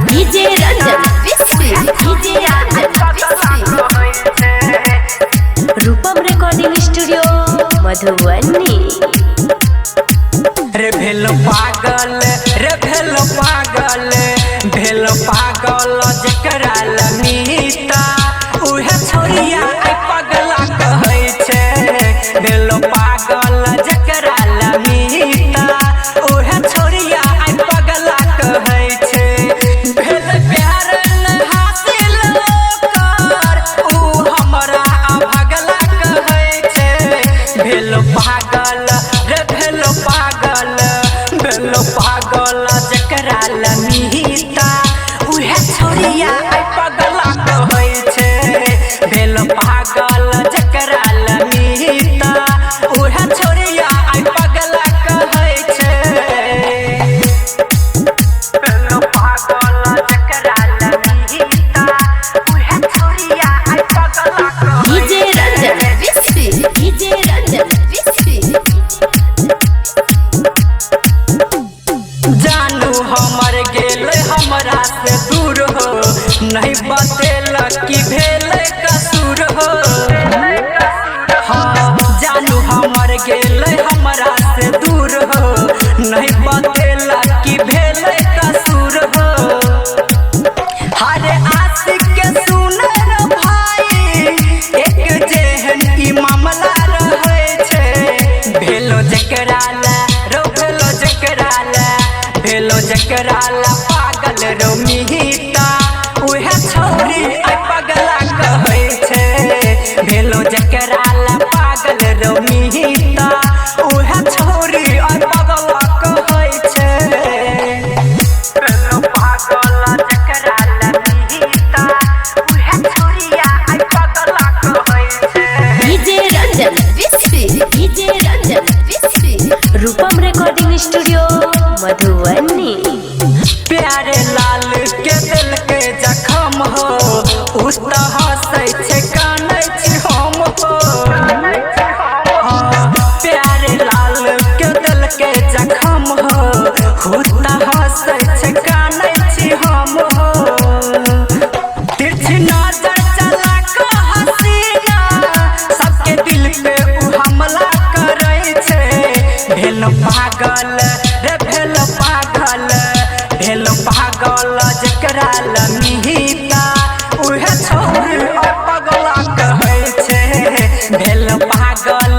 DJ Ranjan रूपम recording studio Madhubani. रे भेल पागल जकरा लमीता उहे छोरिया पगला कहै छै। भेल पागल जकरा लमीता उहे छोरिया पगला कहै छै। भेल प्यार न हासिल ओकर उ हमरा भगला कहै छै। भेल पागल जकरा लमीता उहे छोरिया पगला कहै छै। भेल पागल जकरा लमीता उहे छोरिया पगला कहै छै। भेल पागल जकरा लमीता उहे छोरिया पगला कहै छै। डीजे रंजन जानू हमर गेल हमरा से दूर हो नहीं बतेलक कि भेल कसूर हो। हाँ जानू हमर गेल हमरा से दूर हो नहीं बतेलक कि भेल कसूर हो। हरे आशिक के सुनर भाई एक जेहन ई मामला रहै छै। भेलो जकरा ला पागल रो मिहिता उहे छोरी पगला कहै छै। भेलो जकरा ला पागल रो मिहिता उहे छोरी पगला कहै छै। भेलो पागल जकरा ला मिहिता उहे छोरिया पगला कहै छै। डीजे रंजन रूपम रिकॉर्डिंग स्टूडियो मधुबनी। प्यारे लाल के दिल के जखम हो उस तरह हंसै छै कानै छी हम हो। प्यारे लाल के दिल के जखम हो उस तरह हंसै छै कानै छी हम हो। तिरछी नजर चला के हसीना सबके दिल पे उ हमला करै छै। भेल पागल जकरा लमीता उहे छोरी पगला कहै छै। भेल पागल